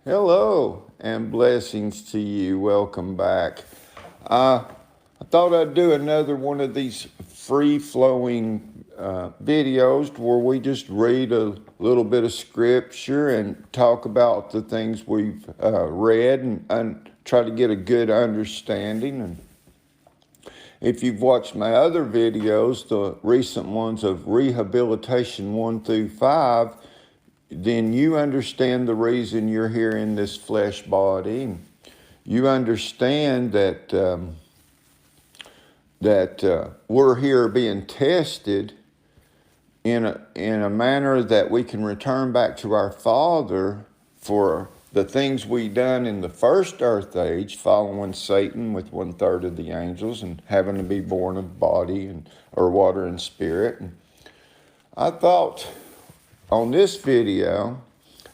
Hello and blessings to you. Welcome back. I thought I'd do another one of these free-flowing videos where we just read a little bit of scripture and talk about the things we've read and try to get a good understanding. And if you've watched my other videos, the recent ones of Rehabilitation 1 through 5, then you understand the reason you're here in this flesh body. You understand that we're here being tested in a manner that we can return back to our Father for the things we done in the first earth age, following Satan with 1/3 of the angels and having to be born of body or water and spirit. And I thought on this video,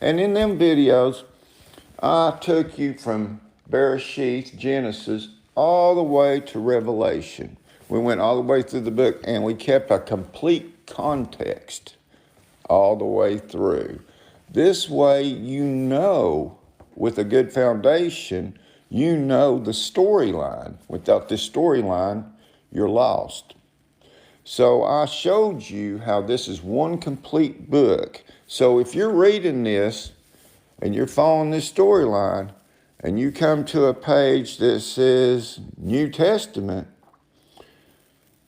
and in them videos, I took you from Bereshith, Genesis, all the way to Revelation. We went all the way through the book, and we kept a complete context all the way through. This way, you know, with a good foundation, you know the storyline. Without this storyline, you're lost. So I showed you how this is one complete book. So if you're reading this and you're following this storyline and you come to a page that says New Testament,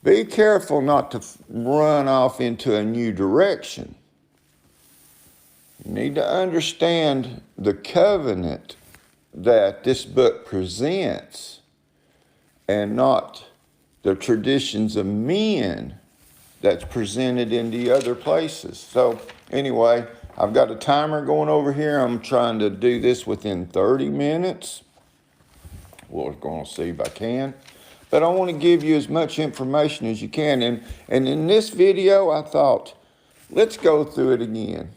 be careful not to run off into a new direction. You need to understand the covenant that this book presents and not the traditions of men that's presented in the other places. So anyway, I've got a timer going over here. I'm trying to do this within 30 minutes. We're going to see if I can. But I want to give you as much information as you can. And in this video, I thought, let's go through it again.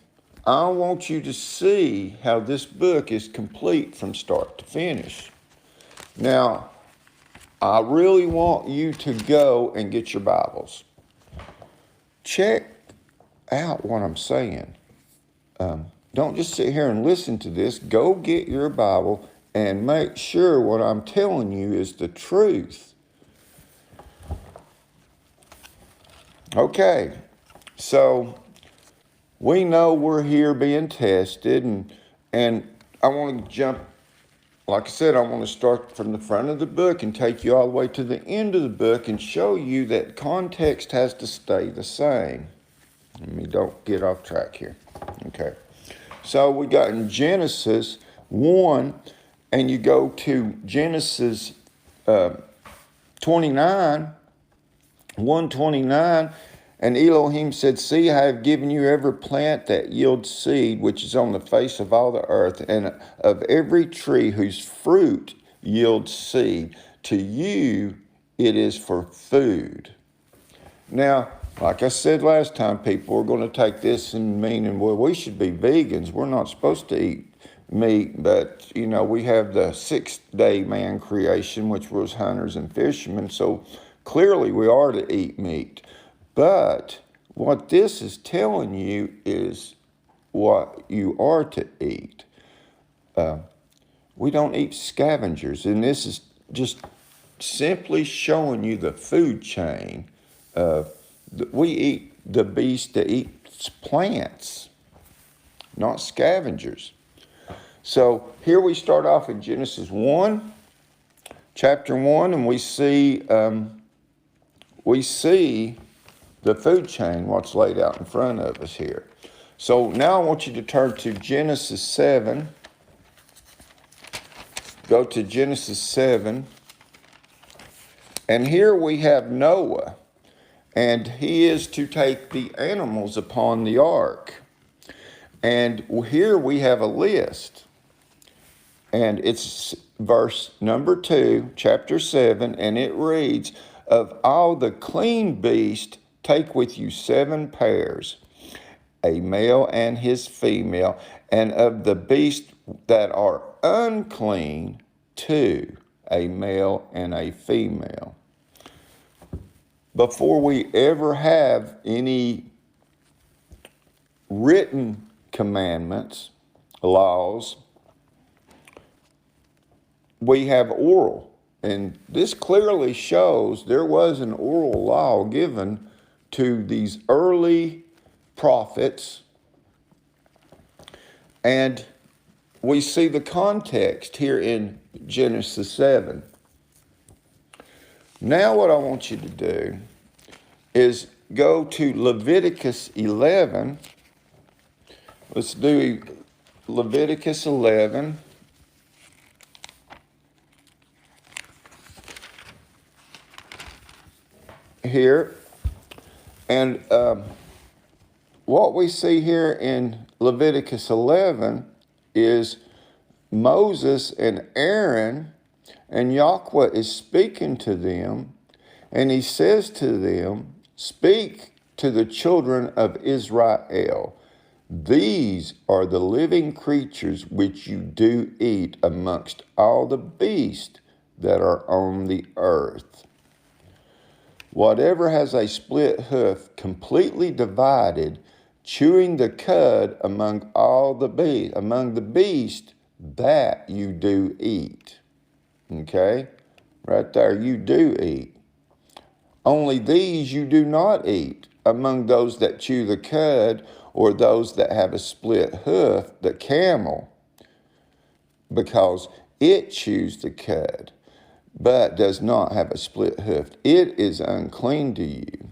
I want you to see how this book is complete from start to finish. Now, I really want you to go and get your Bibles. Check out what I'm saying. Don't just sit here and listen to this. Go get your Bible and make sure what I'm telling you is the truth. Okay, so we know we're here being tested, and I want to jump. Like I said, I want to start from the front of the book and take you all the way to the end of the book and show you that context has to stay the same. Let me don't get off track here. Okay. So we got in Genesis 1, and you go to Genesis 29, 129, and Elohim said, "See, I have given you every plant that yields seed, which is on the face of all the earth, and of every tree whose fruit yields seed. To you it is for food." Now, like I said last time, people are going to take this and meaning, well, we should be vegans. We're not supposed to eat meat, but, you know, we have the sixth-day man creation, which was hunters and fishermen, so clearly we are to eat meat. But what this is telling you is what you are to eat. We don't eat scavengers, and this is just simply showing you the food chain. We eat the beast that eats plants, not scavengers. So here we start off in Genesis 1, chapter 1, and we see the food chain, what's laid out in front of us here. So now I want you to turn to Genesis 7. Go to Genesis 7. And here we have Noah. And he is to take the animals upon the ark. And here we have a list. And it's verse number 2, chapter 7. And it reads, "Of all the clean beasts, take with you 7 pairs, a male and his female, and of the beasts that are unclean, 2, a male and a female." Before we ever have any written commandments, laws, we have oral. And this clearly shows there was an oral law given to these early prophets. And we see the context here in Genesis 7. Now what I want you to do is go to Leviticus 11. Let's do Leviticus 11. Here. And what we see here in Leviticus 11 is Moses and Aaron, and Yahweh is speaking to them, and he says to them, "Speak to the children of Israel. These are the living creatures which you do eat amongst all the beasts that are on the earth. Whatever has a split hoof, completely divided, chewing the cud among all the beasts, that you do eat." Okay? Right there, you do eat. "Only these you do not eat among those that chew the cud, or those that have a split hoof, the camel, because it chews the cud, but does not have a split hoof. It is unclean to you.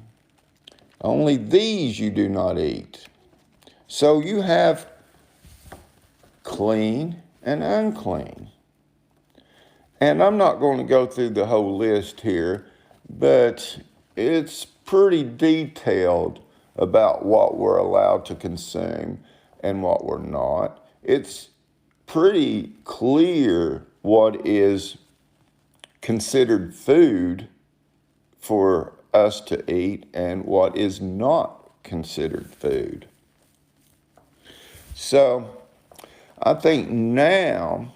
Only these you do not eat." So you have clean and unclean. And I'm not going to go through the whole list here, but it's pretty detailed about what we're allowed to consume and what we're not. It's pretty clear what is considered food for us to eat and what is not considered food. So I think now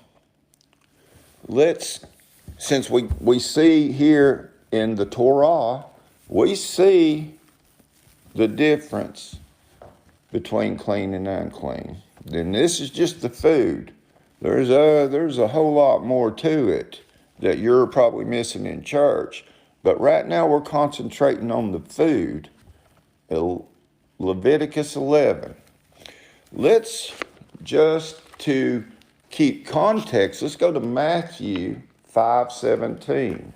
since we see here in the Torah, we see the difference between clean and unclean. And this is just the food. There's a whole lot more to it that you're probably missing in church. But right now we're concentrating on the food. Leviticus 11. Let's just to keep context, let's go to Matthew 5:17.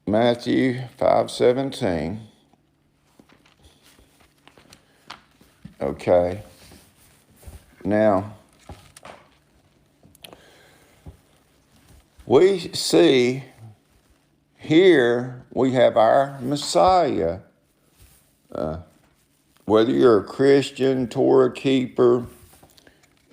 Matthew 5:17. Okay. Now, we see here we have our Messiah. Whether you're a Christian, Torah keeper,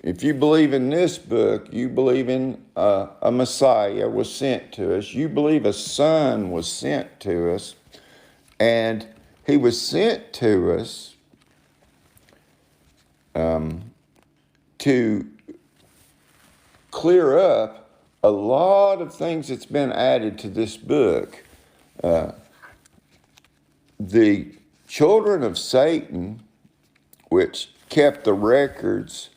if you believe in this book, you believe in a Messiah was sent to us. You believe a son was sent to us. And he was sent to us to clear up a lot of things that's been added to this book. The children of Satan, which kept the records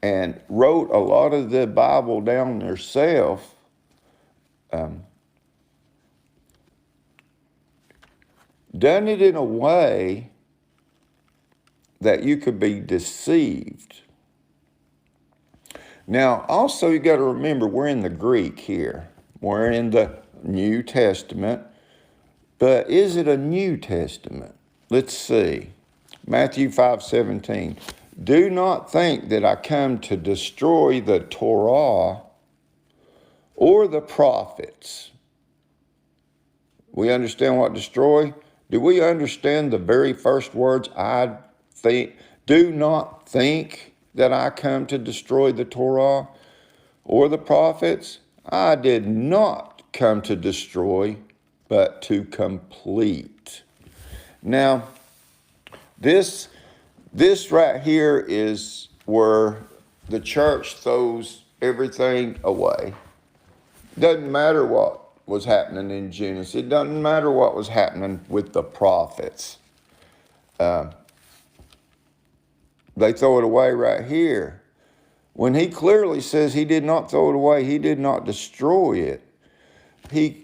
and wrote a lot of the Bible down themselves, done it in a way that you could be deceived. Now, also you got to remember, we're in the Greek here. We're in the New Testament. But is it a New Testament? Let's see. Matthew 5:17. "Do not think that I come to destroy the Torah or the prophets." We understand what destroy? Do we understand the very first words? Do not think that I come to destroy the Torah or the prophets. I did not come to destroy, but to complete. Now, this right here is where the church throws everything away. Doesn't matter what was happening in Genesis. It doesn't matter what was happening with the prophets. They throw it away right here. When he clearly says he did not throw it away, he did not destroy it.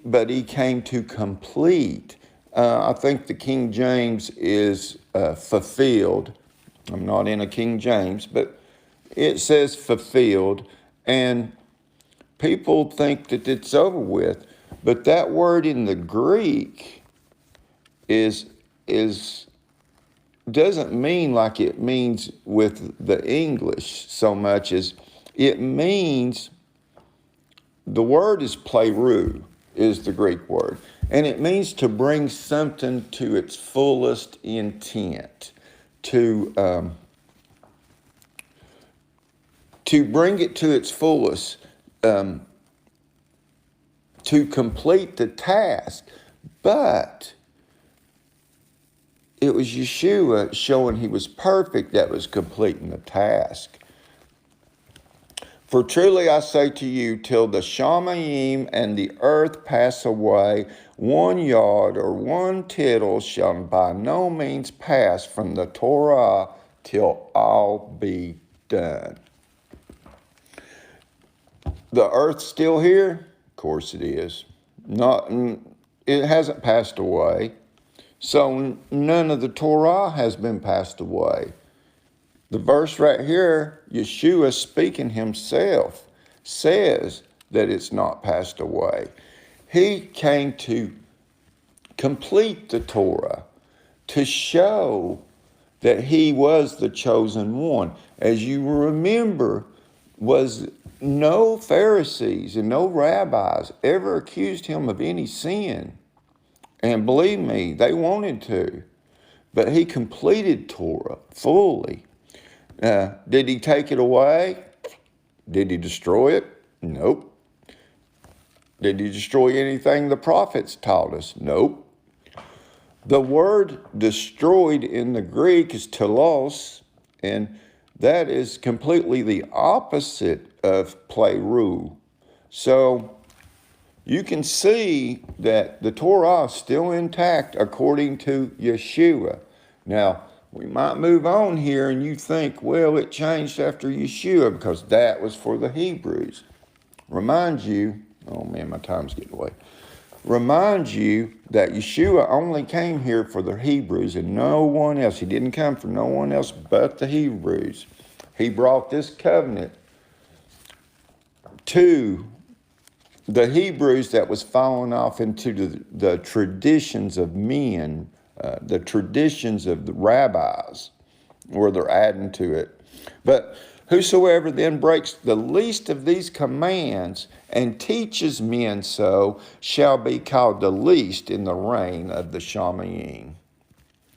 But he came to complete. I think the King James is fulfilled. I'm not in a King James, but it says fulfilled. And people think that it's over with. But that word in the Greek is doesn't mean like it means with the English so much as it means, the word is pleroo, is the Greek word. And it means to bring something to its fullest intent, to bring it to its fullest, to complete the task. But it was Yeshua showing he was perfect that was completing the task. For truly I say to you, till the Shamayim and the earth pass away, 1 yard or 1 tittle shall by no means pass from the Torah till all be done. The earth's still here? Of course it is. It hasn't passed away. So none of the Torah has been passed away. The verse right here, Yeshua speaking himself, says that it's not passed away. He came to complete the Torah, to show that he was the chosen one. As you remember, was no Pharisees and no rabbis ever accused him of any sin. And believe me, they wanted to. But he completed Torah fully. Did he take it away? Did he destroy it? Nope. Did he destroy anything the prophets taught us? Nope. The word destroyed in the Greek is telos, and that is completely the opposite of pleroo. So you can see that the Torah is still intact according to Yeshua. Now, we might move on here and you think, well, it changed after Yeshua because that was for the Hebrews. Remind you, oh man, my time's getting away. Remind you that Yeshua only came here for the Hebrews and no one else. He didn't come for no one else but the Hebrews. He brought this covenant to the Hebrews that was falling off into the traditions of men, the traditions of the rabbis, where they're adding to it. But whosoever then breaks the least of these commands and teaches men so shall be called the least in the reign of the Shamayim.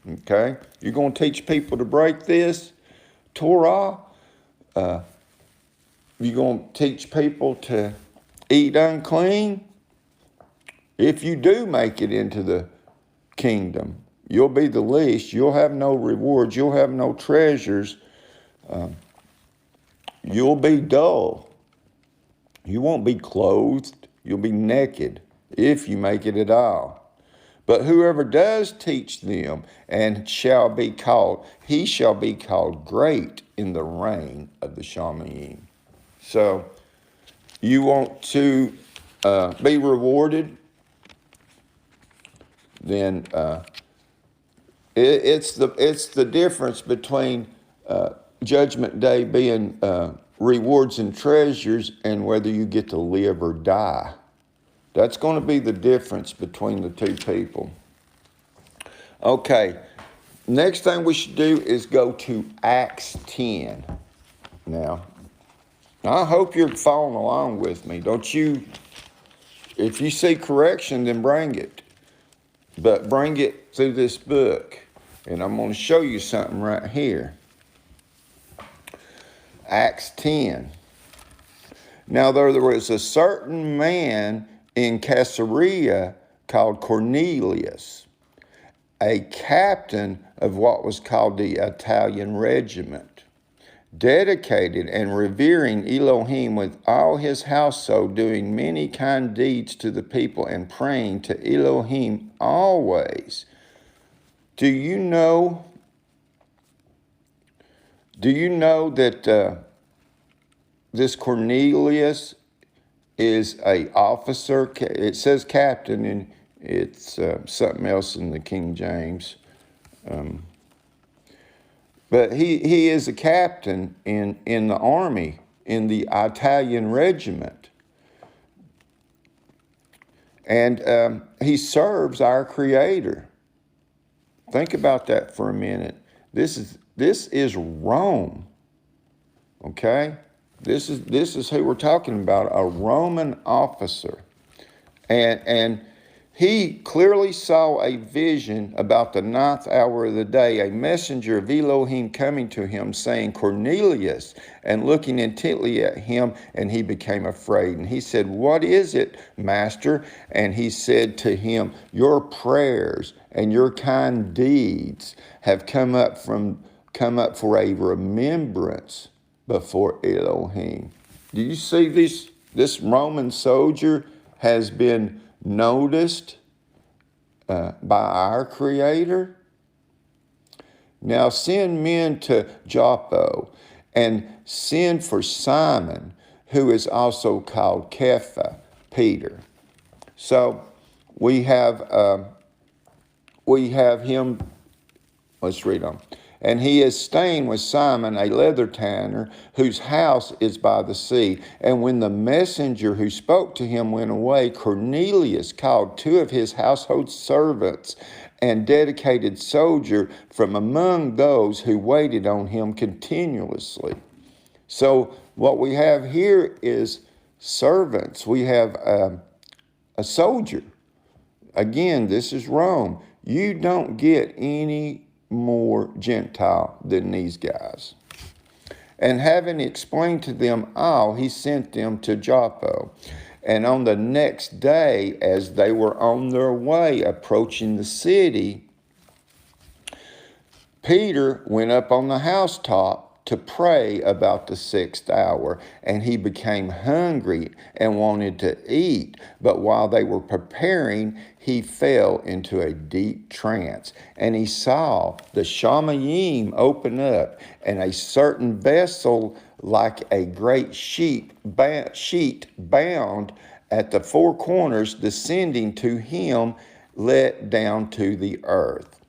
Okay? You're going to teach people to break this Torah? You're going to teach people to eat unclean? If you do make it into the kingdom, you'll be the least. You'll have no rewards. You'll have no treasures. You'll be dull. You won't be clothed. You'll be naked if you make it at all. But whoever does teach them and shall be called, he shall be called great in the reign of the Shamayim. So you want to be rewarded, then it's the difference between Judgment Day being rewards and treasures and whether you get to live or die. That's going to be the difference between the two people. Okay, next thing we should do is go to Acts 10. Now, I hope you're following along with me. If you see correction, then bring it. But bring it through this book. And I'm going to show you something right here. Acts 10. Now there was a certain man in Caesarea called Cornelius, a captain of what was called the Italian regiment, dedicated and revering Elohim with all his household, doing many kind deeds to the people and praying to Elohim always. Do you know Do you know that this Cornelius is a officer? It says captain, and it's something else in the King James. But he is a captain in the army, in the Italian regiment. And he serves our Creator. Think about that for a minute. This is Rome, okay? This is who we're talking about, a Roman officer. And he clearly saw a vision about the 9th hour of the day, a messenger of Elohim coming to him saying, Cornelius, and looking intently at him, and he became afraid. And he said, what is it, Master? And he said to him, your prayers and your kind deeds have come up for a remembrance before Elohim. Do you see this Roman soldier has been noticed by our Creator? Now send men to Joppa and send for Simon, who is also called Kepha, Peter. So we have him. Let's read on. And he is staying with Simon, a leather tanner, whose house is by the sea. And when the messenger who spoke to him went away, Cornelius called 2 of his household servants and dedicated soldier from among those who waited on him continuously. So what we have here is servants. We have a soldier. Again, this is Rome. You don't get any more Gentile than these guys. And having explained to them all, he sent them to Joppa. And on the next day, as they were on their way approaching the city, Peter went up on the housetop to pray about the 6th hour, and he became hungry and wanted to eat. But while they were preparing, he fell into a deep trance, and he saw the Shamayim open up, and a certain vessel like a great sheet bound at the 4 corners descending to him, let down to the earth,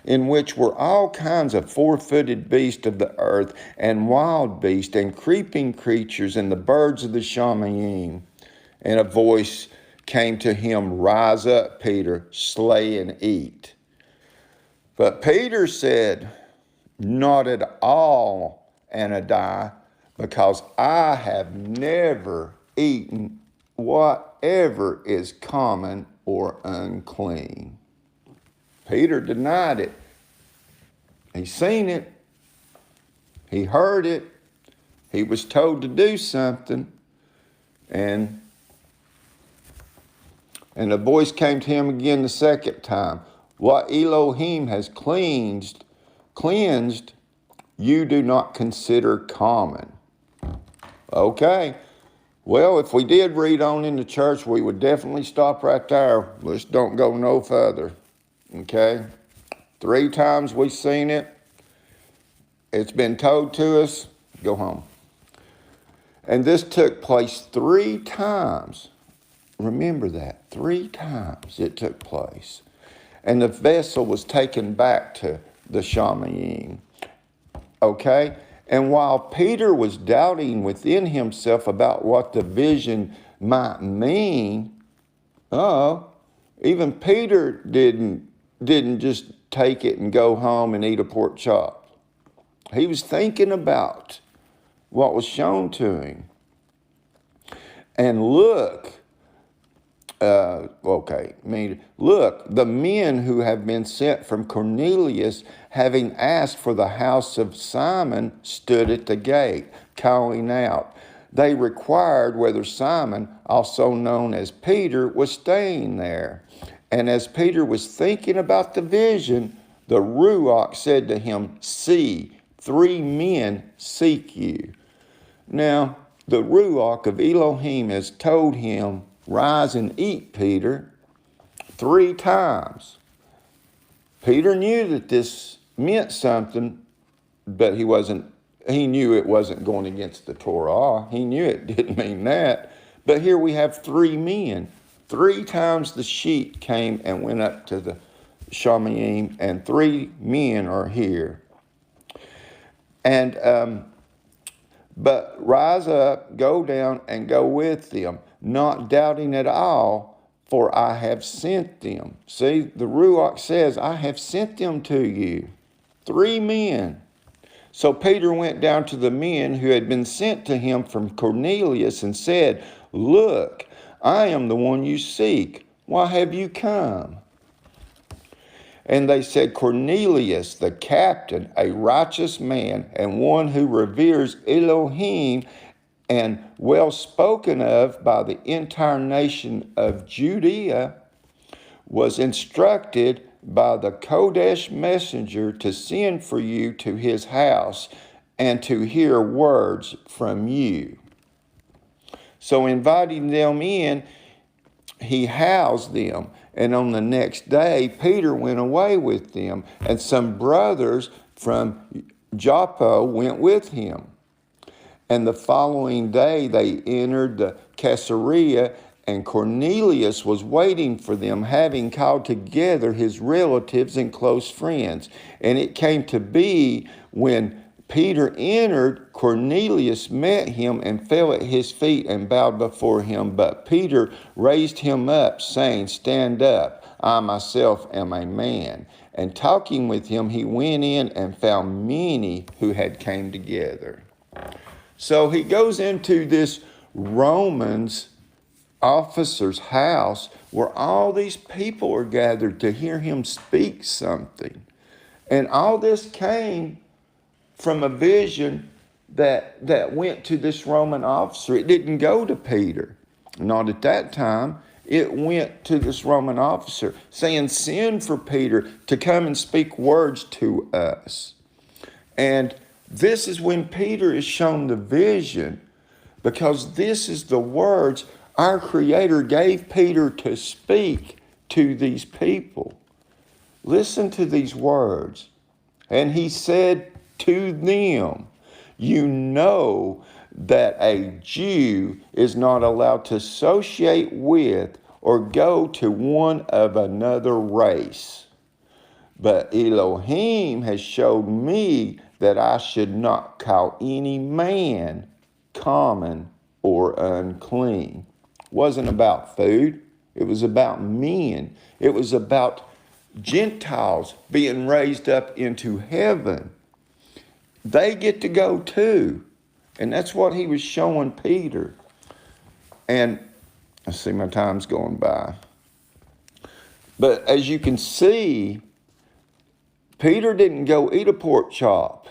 in which were all kinds of 4-footed beasts of the earth, and wild beasts, and creeping creatures, and the birds of the Shamayim. And a voice came to him, rise up, Peter, slay and eat. But Peter said, not at all, Ananias, because I have never eaten whatever is common or unclean. Peter denied it. He seen it. He heard it. He was told to do something. And the voice came to him again the second time. What Elohim has cleansed, you do not consider common. Okay. Well, if we did read on in the church, we would definitely stop right there. Let's don't go no further. Okay? 3 times we've seen it. It's been told to us. Go home. And this took place 3 times. Remember that. 3 times it took place. And the vessel was taken back to the Shamayim. Okay? And while Peter was doubting within himself about what the vision might mean, even Peter didn't just take it and go home and eat a pork chop. He was thinking about what was shown to him. And look, the men who have been sent from Cornelius, having asked for the house of Simon, stood at the gate, calling out. They required whether Simon, also known as Peter, was staying there. And as Peter was thinking about the vision, the Ruach said to him, see, 3 men seek you. Now, the Ruach of Elohim has told him, rise and eat, Peter, 3 times. Peter knew that this meant something, but he wasn't he knew it wasn't going against the Torah. He knew it didn't mean that. But here we have 3 men. 3 times the sheet came and went up to the Shamayim, and 3 men are here. And but rise up, go down, and go with them, not doubting at all, for I have sent them. See, the Ruach says, I have sent them to you. 3 men. So Peter went down to the men who had been sent to him from Cornelius and said, Look, I am the one you seek. Why have you come? And they said, Cornelius, the captain, a righteous man, and one who reveres Elohim, and well spoken of by the entire nation of Judea, was instructed by the Kodesh messenger to send for you to his house and to hear words from you. So inviting them in, he housed them. And on the next day, Peter went away with them, and some brothers from Joppa went with him. And the following day, they entered the Caesarea, and Cornelius was waiting for them, having called together his relatives and close friends. And it came to be, when Peter entered, Cornelius met him and fell at his feet and bowed before him. But Peter raised him up, saying, Stand up, I myself am a man. And talking with him, he went in and found many who had came together. So he goes into this Romans officer's house where all these people are gathered to hear him speak something. And all this came from a vision that went to this Roman officer. It didn't go to Peter. Not at that time. It went to this Roman officer saying, Send for Peter to come and speak words to us. And this is when Peter is shown the vision, because this is the words our Creator gave Peter to speak to these people. Listen to these words. And he said to them, You know that a Jew is not allowed to associate with or go to one of another race. But Elohim has showed me that I should not call any man common or unclean. It wasn't about food. It was about men. It was about Gentiles being raised up into heaven. They get to go too. And that's what he was showing Peter. And I see my time's going by. But as you can see, Peter didn't go eat a pork chop.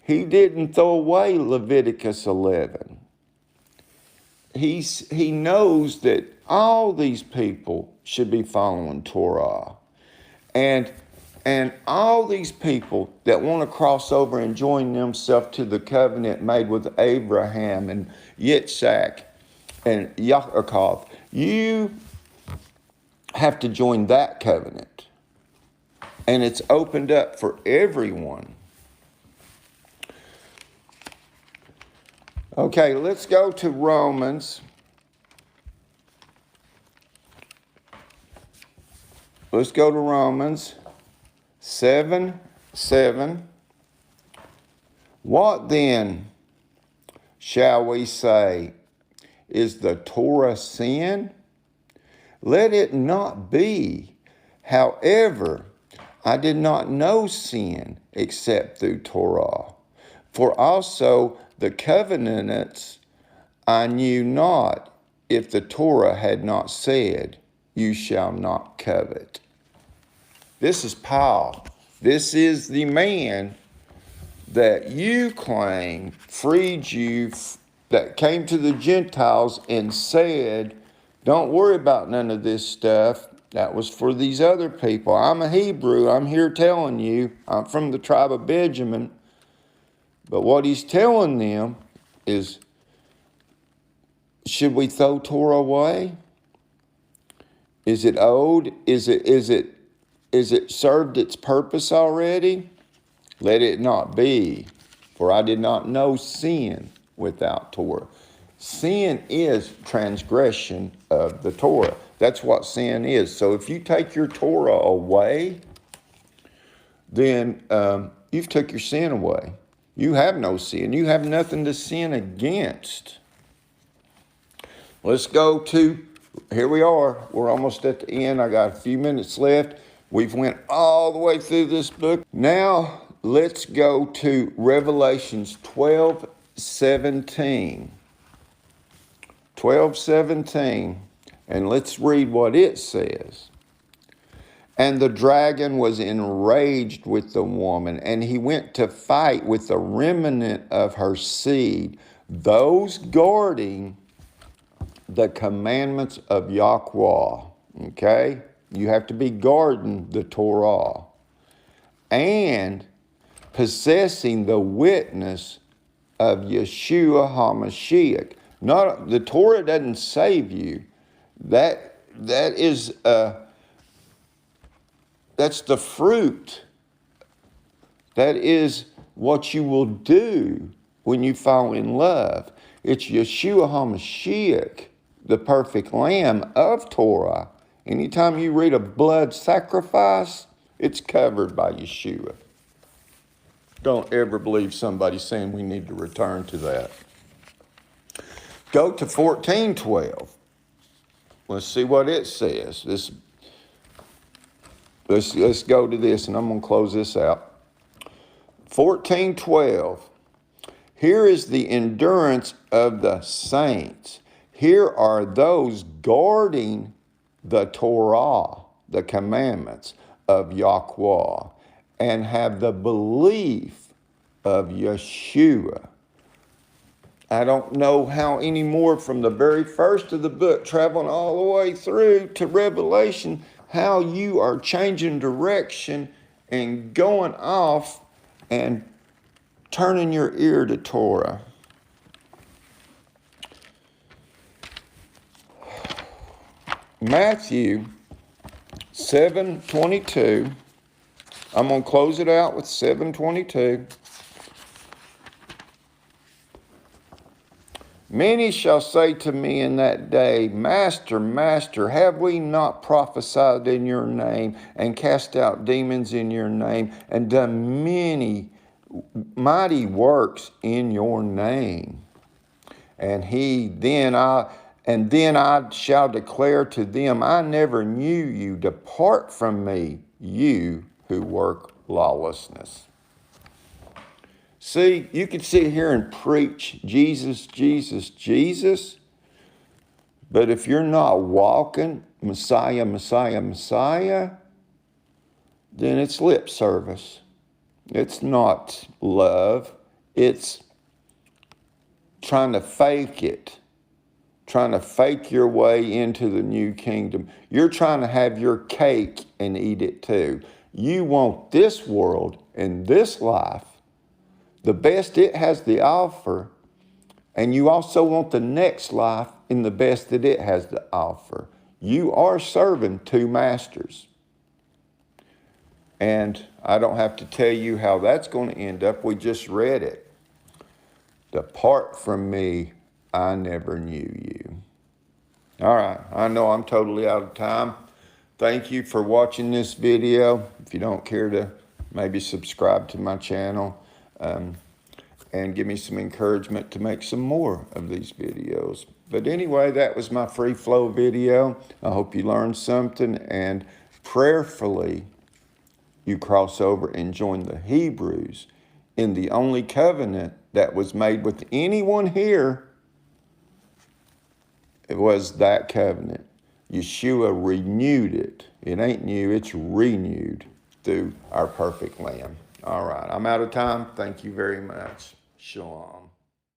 He didn't throw away Leviticus 11. He knows that all these people should be following Torah. And all these people that want to cross over and join themselves to the covenant made with Abraham and Yitzhak and Yaakov, you have to join that covenant. And it's opened up for everyone. Okay, let's go to Romans. Let's go to Romans 7:7. What then shall we say? Is the Torah sin? Let it not be. However, I did not know sin except through Torah. For also the covenants I knew not, if the Torah had not said, You shall not covet. This is Paul. This is the man that you claim freed you, that came to the Gentiles and said, Don't worry about none of this stuff. That was for these other people. I'm a Hebrew. I'm here telling you. I'm from the tribe of Benjamin. But what he's telling them is, should we throw Torah away? Is it old? Is it served its purpose already? Let it not be. for I did not know sin without Torah. Sin is transgression of the Torah. That's what sin is. So if you take your Torah away, then you've took your sin away. You have no sin. You have nothing to sin against. Let's go to, here we are. We're almost at the end. I got a few minutes left. We've went all the way through this book. Now, let's go to Revelations 12:17. 12:17. And let's read what it says. And the dragon was enraged with the woman, and he went to fight with the remnant of her seed, those guarding the commandments of Yahweh. Okay? You have to be guarding the Torah. And possessing the witness of Yeshua HaMashiach. Not, the Torah doesn't save you. That's the fruit. That is what you will do when you fall in love. It's Yeshua HaMashiach, the perfect Lamb of Torah. Anytime you read a blood sacrifice, it's covered by Yeshua. Don't ever believe somebody saying we need to return to that. Go to 14:12. Let's see what it says. Let's go to this, and I'm going to close this out. 14:12. Here is the endurance of the saints. Here are those guarding the Torah, the commandments of Yahweh, and have the belief of Yeshua. I don't know how anymore from the very first of the book, traveling all the way through to Revelation, how you are changing direction and going off and turning your ear to Torah. Matthew 7:22. I'm going to close it out with 7:22. Many shall say to me in that day, Master, Master, have we not prophesied in your name, and cast out demons in your name, and done many mighty works in your name? And then I shall declare to them, I never knew you. Depart from me, you who work lawlessness. See, you can sit here and preach Jesus, Jesus, Jesus, but if you're not walking Messiah, Messiah, Messiah, then it's lip service. It's not love. It's trying to fake it, trying to fake your way into the new kingdom. You're trying to have your cake and eat it too. You want this world and this life, the best it has to offer, and you also want the next life in the best that it has to offer. You are serving two masters. And I don't have to tell you how that's going to end up. We just read it. Depart from me, I never knew you. All right, I know I'm totally out of time. Thank you for watching this video. If you don't care to maybe subscribe to my channel, and give me some encouragement to make some more of these videos. But anyway, that was my free flow video. I hope you learned something, and prayerfully you cross over and join the Hebrews in the only covenant that was made with anyone here. It was that covenant. Yeshua renewed it. It ain't new, it's renewed through our perfect Lamb. All right, I'm out of time. Thank you very much. Shalom.